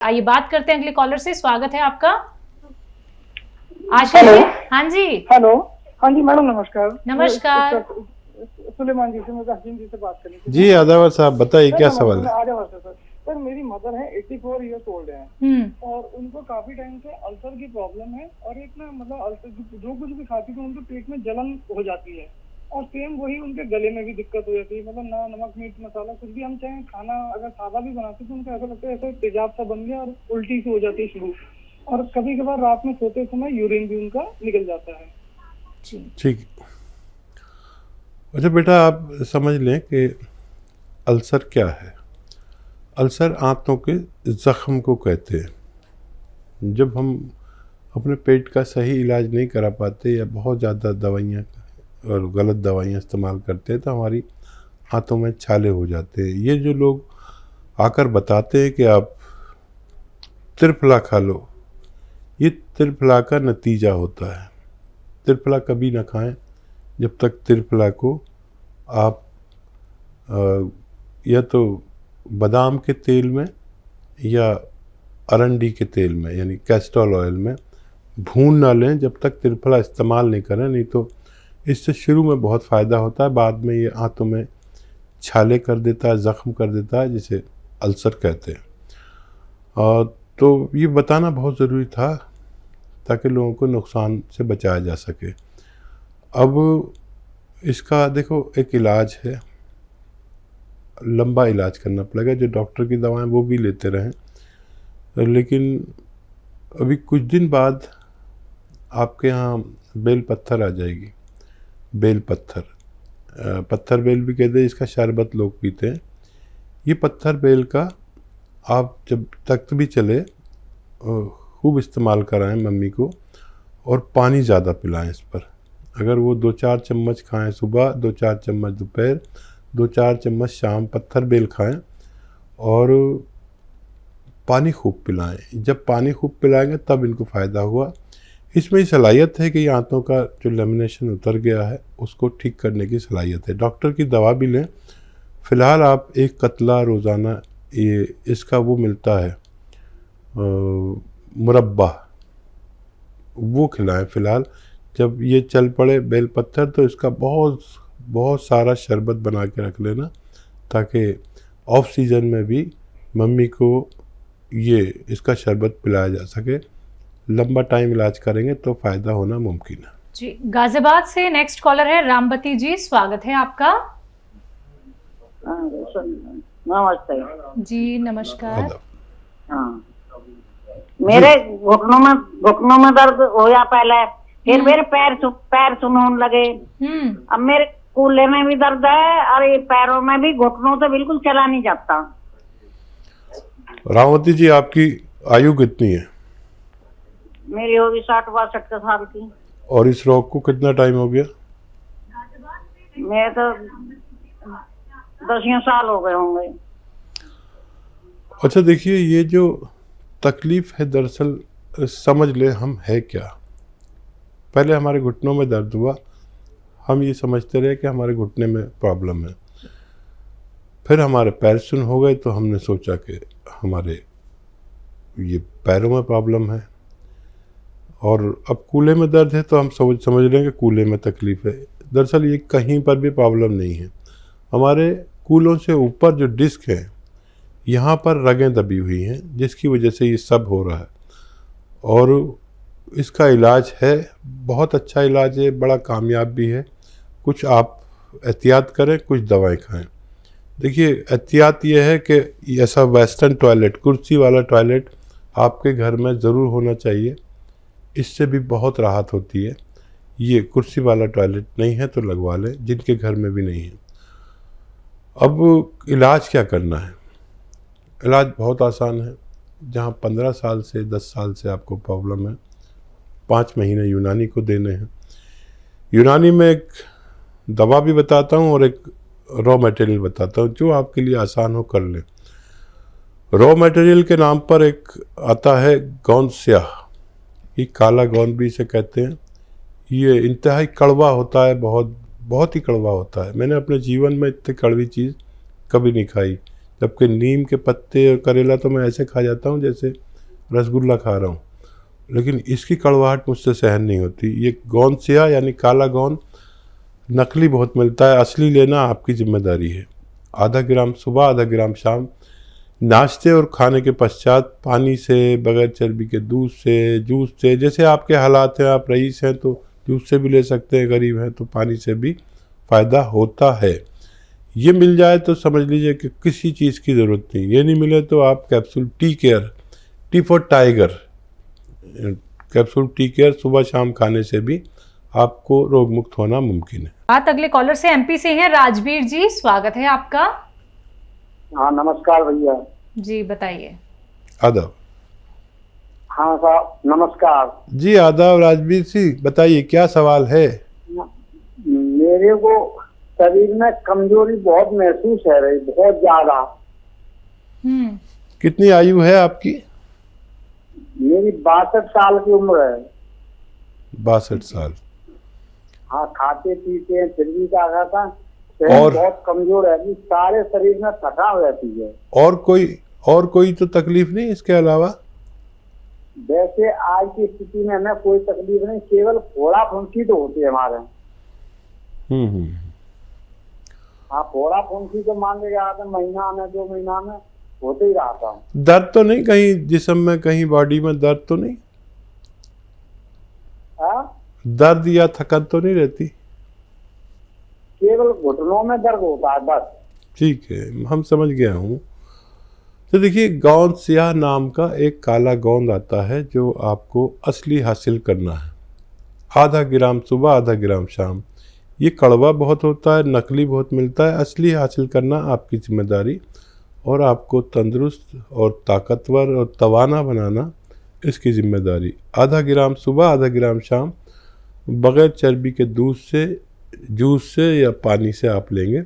आइए बात करते हैं अगले कॉलर से। स्वागत है आपका। आशा जी। हाँ जी। हेलो। हाँ जी मैडम, नमस्कार। नमस्कार। सुलेमान जी से, मुझे हसीन जी से बात करनी थी। जी आदावर साहब, बताइए क्या सवाल है। आदावर सर, मेरी मदर है, 84 ईयर्स ओल्ड है और उनको काफी टाइम से अल्सर की प्रॉब्लम है और एक ना मतलब अल्सर जो कुछ भी खाती तो उनके पेट में जलन हो जाती है और सेम वही उनके गले में भी दिक्कत हो जाती है। मतलब ना नमक मिर्च मसाला कुछ भी हम चाहे खाना अगर सादा भी बनाते तो उनको ऐसा लगता है ऐसे तेजाब सा बन गया और उल्टी सी हो जाती है शुरू, और कभी कभार रात में सोते समय यूरिन भी उनका निकल जाता है। ठीक। अच्छा बेटा, आप समझ लें कि अल्सर क्या है। अल्सर आंतों के ज़ख्म को कहते हैं। जब हम अपने पेट का सही इलाज नहीं करा पाते या बहुत ज़्यादा दवाइयाँ और गलत दवाइयाँ इस्तेमाल करते हैं तो हमारी आंतों में छाले हो जाते हैं। ये जो लोग आकर बताते हैं कि आप त्रिफला खा लो, ये त्रिफला का नतीजा होता है। त्रिफला कभी ना खाएं जब तक त्रिफला को आप या तो बादाम के तेल में या अरंडी के तेल में यानी कैस्ट्रॉल ऑयल में भून ना लें, जब तक त्रिफला इस्तेमाल नहीं करें। नहीं तो इससे शुरू में बहुत फ़ायदा होता है, बाद में ये आंतों में छाले कर देता है, ज़ख्म कर देता है, जिसे अल्सर कहते हैं। तो ये बताना बहुत ज़रूरी था ताकि लोगों को नुकसान से बचाया जा सके। अब इसका देखो एक इलाज है, लंबा इलाज करना पड़ेगा। जो डॉक्टर की दवाएं वो भी लेते रहें, लेकिन अभी कुछ दिन बाद आपके यहाँ बेल पत्थर आ जाएगी। बेल पत्थर, पत्थर बेल भी कहते हैं, इसका शरबत लोग पीते हैं। ये पत्थर बेल का आप जब तक भी चले खूब इस्तेमाल कराएं मम्मी को, और पानी ज़्यादा पिलाएं इस पर। अगर वो 2-4 चम्मच खाएं सुबह, 2-4 चम्मच दोपहर, 2-4 चम्मच शाम पत्थर बेल खाएं और पानी खूब पिलाएं। जब पानी खूब पिलाएंगे तब इनको फ़ायदा हुआ। इसमें सलाहियत है कि ये आंतों का जो लेमिनेशन उतर गया है उसको ठीक करने की सलाहियत है। डॉक्टर की दवा भी लें। फ़िलहाल आप एक कतला रोज़ाना ये इसका वो मिलता है मुरब्बा, वो खिलाएं फ़िलहाल। जब ये चल पड़े बेल पत्थर तो इसका बहुत बहुत सारा शरबत बना के रख लेना, ताकि ऑफ सीज़न में भी मम्मी को ये इसका शरबत पिलाया जा सके। लंबा टाइम इलाज करेंगे तो फ़ायदा होना मुमकिन है। जी, गाजियाबाद से नेक्स्ट कॉलर है रामबती जी। स्वागत है आपका। नमस्ते जी नमस्कार। हाँ, मेरे घुटनों में दर्द होया पहले, फिर मेरे पैर सुनने लगे। अब मेरे कूल्हे में भी दर्द है और ये पैरों में भी, घुटनों से बिल्कुल चला नहीं जाता। रामवती जी, आपकी आयु कितनी है? मेरी होगी 60-62 साल की। और इस रोग को कितना टाइम हो गया? मैं तो 10 साल हो गए होंगे। अच्छा देखिए, ये जो तकलीफ़ है दरअसल समझ ले हम है क्या। पहले हमारे घुटनों में दर्द हुआ, हम ये समझते रहे कि हमारे घुटने में प्रॉब्लम है। फिर हमारे पैर सुन हो गए तो हमने सोचा कि हमारे ये पैरों में प्रॉब्लम है, और अब कूल्हे में दर्द है तो हम समझ रहे हैं कि कूल्हे में तकलीफ़ है। दरअसल ये कहीं पर भी प्रॉब्लम नहीं है। हमारे कूलों से ऊपर जो डिस्क है, यहाँ पर रगें दबी हुई हैं, जिसकी वजह से ये सब हो रहा है। और इसका इलाज है, बहुत अच्छा इलाज है, बड़ा कामयाब भी है। कुछ आप एहतियात करें, कुछ दवाएं खाएं। देखिए एहतियात ये है कि ऐसा वेस्टर्न टॉयलेट, कुर्सी वाला टॉयलेट आपके घर में ज़रूर होना चाहिए। इससे भी बहुत राहत होती है। ये कुर्सी वाला टॉयलेट नहीं है तो लगवा लें, जिनके घर में भी नहीं है। अब इलाज क्या करना है? इलाज बहुत आसान है। जहाँ 15 साल से 10 साल से आपको प्रॉब्लम है, 5 महीने यूनानी को देने हैं। यूनानी में एक दवा भी बताता हूँ और एक रॉ मटेरियल बताता हूँ, जो आपके लिए आसान हो कर लें। रॉ मटेरियल के नाम पर एक आता है गोंद स्याह, ये काला गोंद भी इसे कहते हैं। ये इंतहाई कड़वा होता है, बहुत बहुत ही कड़वा होता है। मैंने अपने जीवन में इतनी कड़वी चीज़ कभी नहीं खाई। जबकि नीम के पत्ते और करेला तो मैं ऐसे खा जाता हूँ जैसे रसगुल्ला खा रहा हूँ, लेकिन इसकी कड़वाहट मुझसे सहन नहीं होती। ये गोंद स्याह यानी काला गोंद नकली बहुत मिलता है, असली लेना आपकी जिम्मेदारी है। आधा ग्राम सुबह, आधा ग्राम शाम, नाश्ते और खाने के पश्चात पानी से, बगैर चर्बी के दूध से, जूस से, जैसे आपके हालात हैं, आप रईस हैं तो जूस से भी ले सकते हैं, गरीब हैं तो पानी से भी फ़ायदा होता है। ये मिल जाए तो समझ लीजिए कि किसी चीज़ की ज़रूरत नहीं। ये नहीं मिले तो आप capsule tea care, T for tiger, capsule tea care सुबह शाम खाने से भी आपको रोग मुक्त होना मुमकिन है। बात अगले कॉलर से एमपी से हैं राजवीर जी, स्वागत है आपका। हाँ नमस्कार भैया जी बताइए। आदाब। हाँ साहब नमस्कार जी आदाब राजवीर जी, बताइए क्या सवाल है। मेरे को शरीर में कमजोरी बहुत महसूस है रही, बहुत ज्यादा। कितनी आयु है आपकी। मेरी 62 साल की उम्र है। 62 साल। हाँ खाते पीते हैं फिर भी क्या था, और बहुत कमजोर है अभी, सारे शरीर में थकान रहती है। और कोई तो तकलीफ नहीं इसके अलावा। वैसे आज की स्थिति में हमें कोई तकलीफ नहीं, केवल फोड़ा फुंसी तो होती है हमारे। हाँ फोड़ा फुंसी तो मान लिया महीना में 2 महीना में होते ही रहा था। दर्द तो नहीं कहीं जिस्म में, कहीं बॉडी में दर्द तो नहीं। दर्द या थकान तो नहीं रहती। केवल घुटनों में दर्द होता है बस। ठीक है, हम समझ गया हूँ। तो देखिए गोंद स्याह नाम का एक काला गोंद आता है जो आपको असली हासिल करना है। आधा ग्राम सुबह, आधा ग्राम शाम। ये कड़वा बहुत होता है, नकली बहुत मिलता है। असली हासिल करना आपकी जिम्मेदारी, और आपको तंदुरुस्त और ताकतवर और तवाना बनाना इसकी जिम्मेदारी। आधा ग्राम सुबह, आधा ग्राम शाम, बग़ैर चर्बी के दूध से, जूस से या पानी से आप लेंगे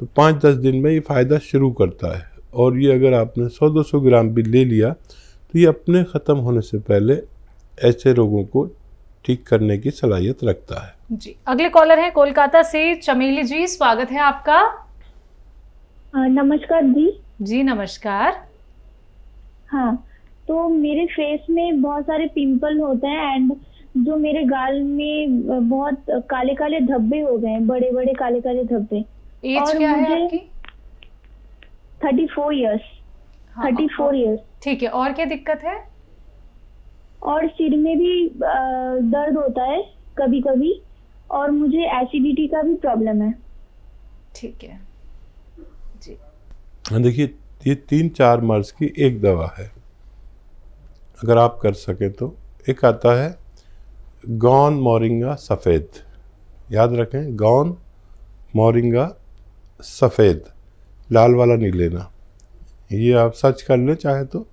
तो 5-10 दिन में ये फ़ायदा शुरू करता है। और ये अगर आपने 100-200 ग्राम भी ले लिया तो ये अपने ख़त्म होने से पहले ऐसे रोगों को ठीक करने की सलाहियत रखता है। जी अगले कॉलर हैं कोलकाता से चमेली जी, स्वागत है आपका। नमस्कार जी। जी नमस्कार। हाँ तो मेरे फेस में बहुत सारे पिंपल होते हैं एंड जो मेरे गाल में बहुत काले काले धब्बे हो गए हैं, बड़े बड़े काले काले धब्बे। एज क्या है आपकी। 34 इयर्स। हाँ, 34 इयर्स। ठीक है, और क्या दिक्कत है। और सिर में भी दर्द होता है कभी कभी, और मुझे एसिडिटी का भी प्रॉब्लम है। ठीक है जी। देखिए ये 3-4 मर्ज की एक दवा है, अगर आप कर सके तो। एक आता है गौन मोरिंगा सफ़ेद, याद रखें, गौन मोरिंगा सफ़ेद, लाल वाला नहीं लेना। ये आप सर्च कर लें चाहे तो,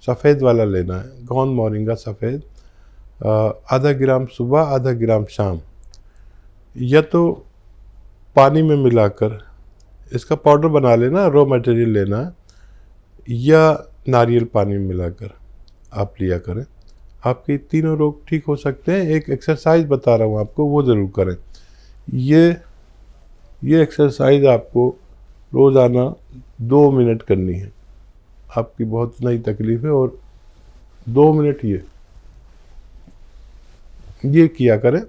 सफ़ेद वाला लेना है, गौन मोरिंगा सफ़ेद। आधा ग्राम सुबह, आधा ग्राम शाम, या तो पानी में मिलाकर इसका पाउडर बना लेना, रॉ मटेरियल लेना है, या नारियल पानी में मिलाकर आप लिया करें। आपके तीनों रोग ठीक हो सकते हैं। एक एक्सरसाइज बता रहा हूँ आपको, वो ज़रूर करें। ये एक्सरसाइज आपको रोज़ाना 2 मिनट करनी है। आपकी बहुत नई तकलीफ है और 2 मिनट ये किया करें,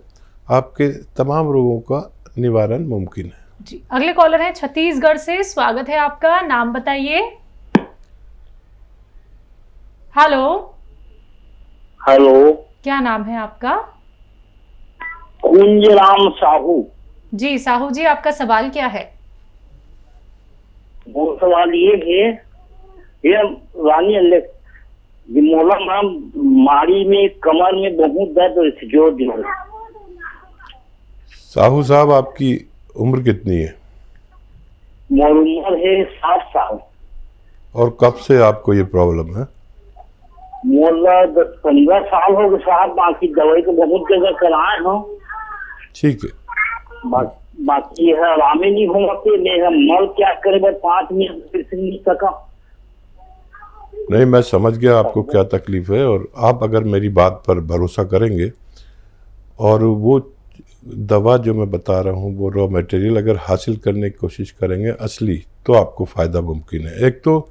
आपके तमाम रोगों का निवारण मुमकिन है। जी अगले कॉलर हैं छत्तीसगढ़ से, स्वागत है आपका। नाम बताइए। हेलो। हेलो, क्या नाम है आपका। कुंजराम साहू। जी साहू जी, आपका सवाल क्या है। वो सवाल ये है, ये रानी मोला माड़ी में, कमर में बहुत दर्द, जोर जोर। साहू साहब आपकी उम्र कितनी है। मेरी उम्र है 60 साल। और कब से आपको ये प्रॉब्लम है। मोला 10-15 साल हो गए साहब, बाकी दवाई तो बहुत जगह कराए हो। ठीक है, बाकी यह आराम ही नहीं होते। मैं मल क्या करे, 5 मिनट फिर से नहीं सका। नहीं, मैं समझ गया आपको क्या तकलीफ है, और आप अगर मेरी बात पर भरोसा करेंगे और वो दवा जो मैं बता रहा हूँ, वो रॉ मटेरियल अगर हासिल करने की कोशिश करेंगे असली, तो आपको फ़ायदा मुमकिन है। एक तो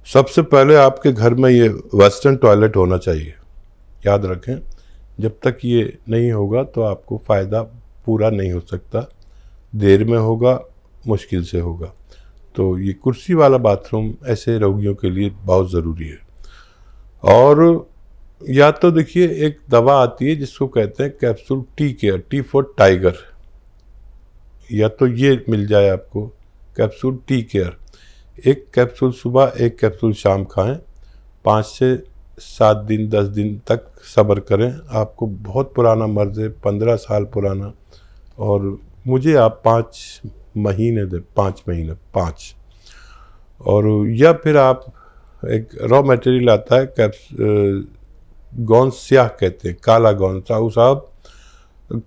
सबसे पहले आपके घर में ये वेस्टर्न टॉयलेट होना चाहिए, याद रखें। जब तक ये नहीं होगा तो आपको फ़ायदा पूरा नहीं हो सकता, देर में होगा, मुश्किल से होगा। तो ये कुर्सी वाला बाथरूम ऐसे रोगियों के लिए बहुत ज़रूरी है। और या तो देखिए एक दवा आती है जिसको कहते हैं capsule tea care, T for tiger, या तो ये मिल जाए आपको कैप्सूल टी केयर। एक कैप्सूल सुबह, एक कैप्सूल शाम खाएं। 5 से 7 दिन 10 दिन तक सब्र करें। आपको बहुत पुराना मर्ज़ है, 15 साल पुराना, और मुझे आप 5 महीने दें, 5 महीने 5। और या फिर आप एक रॉ मटेरियल आता है गोंद स्याह कहते हैं, काला गोंद। साहब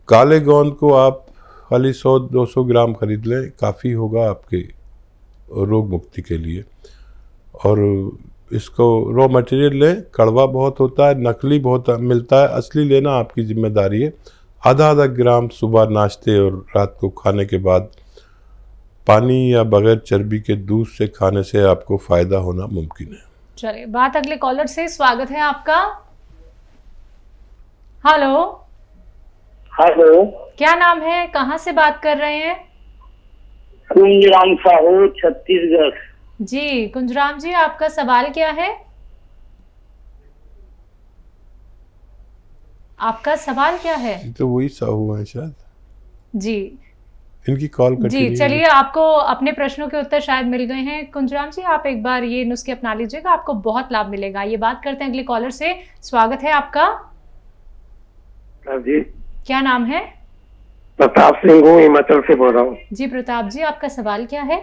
काले गोंद को आप खाली 100-200 ग्राम खरीद लें, काफ़ी होगा आपके रोग मुक्ति के लिए। और इसको रॉ मटेरियल लें। कड़वा बहुत होता है, नकली बहुत मिलता है, असली लेना आपकी जिम्मेदारी है। आधा ग्राम सुबह नाश्ते और रात को खाने के बाद पानी या बगैर चर्बी के दूध से खाने से आपको फ़ायदा होना मुमकिन है। चलिए, बात अगले कॉलर से। स्वागत है आपका। हेलो। हेलो, क्या नाम है, कहाँ से बात कर रहे हैं? कुंजराम साहू, छत्तीसगढ़। जी कुंजराम जी, आपका सवाल क्या है? आपका सवाल क्या है? तो वही साहू है शायद, जी इनकी कॉल कटी जी, नहीं है। चलिए, आपको अपने प्रश्नों के उत्तर शायद मिल गए हैं। कुंजराम जी, आप एक बार ये नुस्खे अपना लीजिएगा, आपको बहुत लाभ मिलेगा। ये बात करते हैं अगले कॉलर से। स्वागत है आपका। जी, क्या नाम है? प्रताप सिंह हूँ, हिमाचल से बोल रहा हूँ। जी प्रताप जी, आपका सवाल क्या है?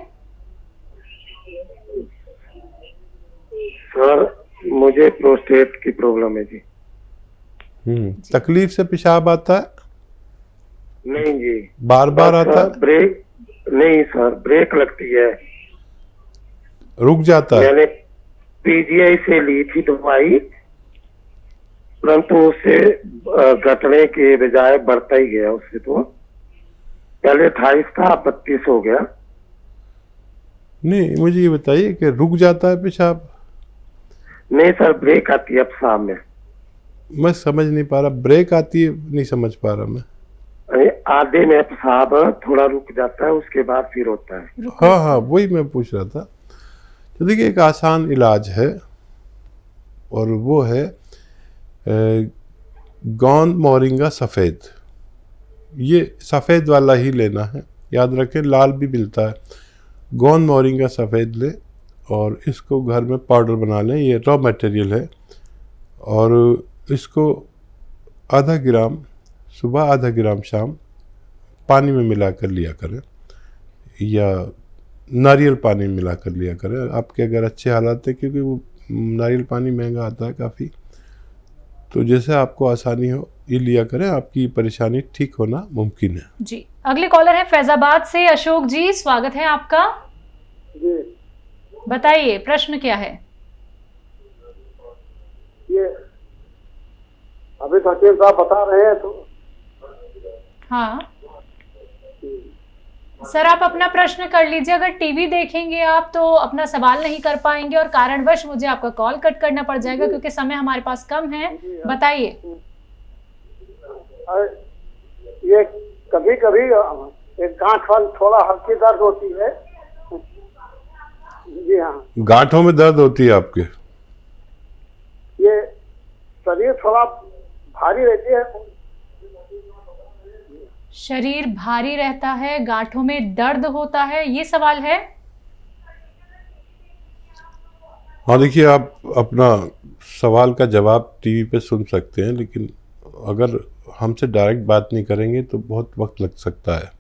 सर, मुझे प्रोस्टेट की प्रॉब्लम है जी। तकलीफ से पेशाब आता है? नहीं जी। बार बार आता है? ब्रेक नहीं सर, ब्रेक लगती है। रुक जाता है? मैंने पीजीआई से ली थी दवाई, परंतु उससे घटने के बजाय बढ़ता ही गया। उससे तो पहले 28 था, 32 हो गया। नहीं, मुझे ये बताइए कि रुक जाता है पेशाब? नहीं सर, ब्रेक आती है पेशाब में। मैं समझ नहीं पा रहा, ब्रेक आती है, नहीं समझ पा रहा मैं। आधे में पेशाब थोड़ा रुक जाता है, उसके बाद फिर होता है। हाँ, वही मैं पूछ रहा था। तो देखिए, एक आसान इलाज है और वो है गोंद मोरिंगा सफ़ेद। ये सफ़ेद वाला ही लेना है, याद रखें, लाल भी मिलता है। गोंद मोरिंगा सफ़ेद ले और इसको घर में पाउडर बना लें। ये रॉ मटेरियल है। और इसको आधा ग्राम सुबह, आधा ग्राम शाम पानी में मिला कर लिया करें, या नारियल पानी में मिला कर लिया करें। आपके अगर अच्छे हालात है, क्योंकि वो नारियल पानी महंगा आता है काफ़ी, तो जैसे आपको आसानी हो ये लिया करें, आपकी परेशानी ठीक होना मुमकिन है। जी, अगले कॉलर है फैजाबाद से अशोक जी। स्वागत है आपका। जी, बताइए, प्रश्न क्या है? ये अभी सचिव साहब बता रहे हैं तो। हाँ सर, आप अपना प्रश्न कर लीजिए। अगर टीवी देखेंगे आप तो अपना सवाल नहीं कर पाएंगे और कारणवश मुझे आपका कॉल कट करना पड़ जाएगा, क्योंकि समय हमारे पास कम है। बताइए। ये कभी कभी एक गांठ वाली थोड़ा हल्की दर्द होती है। जी हाँ। गांठों में दर्द होती है आपके? ये शरीर थोड़ा भारी रहती है। शरीर भारी रहता है, गांठों में दर्द होता है, ये सवाल है? हाँ, देखिए, आप अपना सवाल का जवाब टीवी पे सुन सकते हैं, लेकिन अगर हमसे डायरेक्ट बात नहीं करेंगे तो बहुत वक्त लग सकता है।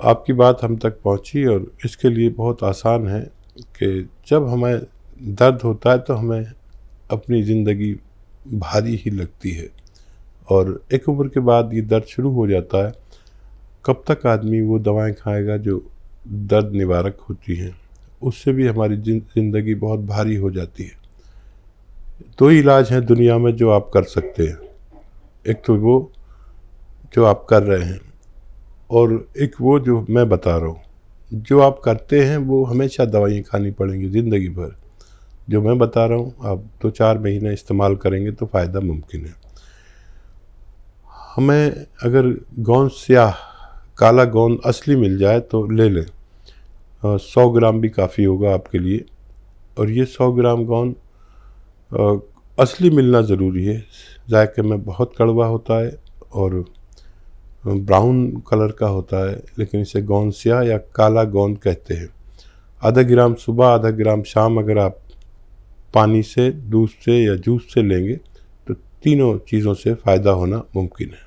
आपकी बात हम तक पहुंची, और इसके लिए बहुत आसान है कि जब हमें दर्द होता है तो हमें अपनी ज़िंदगी भारी ही लगती है, और एक उम्र के बाद ये दर्द शुरू हो जाता है। कब तक आदमी वो दवाएं खाएगा जो दर्द निवारक होती हैं? उससे भी हमारी ज़िंदगी बहुत भारी हो जाती है। 2 इलाज हैं दुनिया में जो आप कर सकते हैं। एक तो वो जो आप कर रहे हैं, और एक वो जो मैं बता रहा हूँ। जो आप करते हैं वो हमेशा दवाइयाँ खानी पड़ेंगी ज़िंदगी भर। जो मैं बता रहा हूँ आप 2-4 महीने इस्तेमाल करेंगे तो फ़ायदा मुमकिन है। हमें अगर गोंद स्याह, काला गोंद असली मिल जाए तो ले लें। 100 ग्राम भी काफ़ी होगा आपके लिए। और ये 100 ग्राम गोंद असली मिलना ज़रूरी है। जायके में बहुत कड़वा होता है और ब्राउन कलर का होता है, लेकिन इसे गोंद स्याह या काला गोंद कहते हैं। आधा ग्राम सुबह, आधा ग्राम शाम अगर आप पानी से, दूध से या जूस से लेंगे तो तीनों चीज़ों से फ़ायदा होना मुमकिन है।